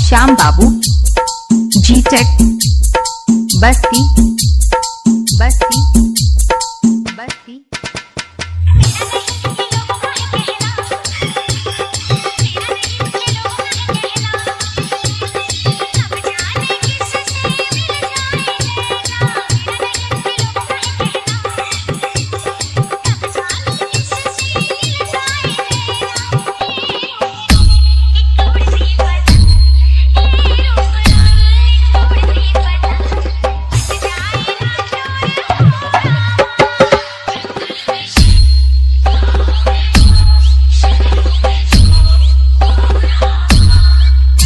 श्याम बाबू जी-टेक बस्ती बस्ती बस्ती।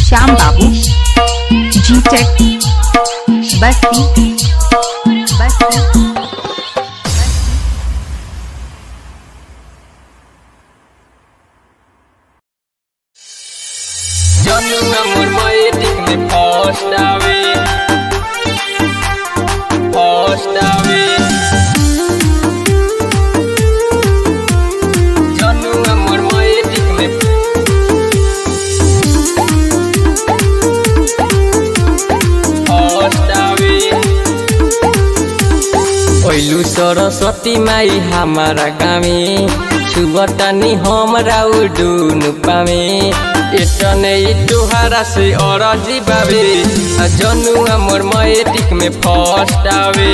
श्याम बाबू जी-टेक बस्ती बस्ती। जनुआ मोर मैट्रिक में फर्स्ट आवे जनुआ मोर मैट्रिक में फर्स्ट आवे। ओइलू सरस्वती माई हमारा गावे छुबतानी हमरा उडून पावे एटने तुहारा से अरजी बाबे जनुआ मोर मैट्रिक में फर्स्ट आवे।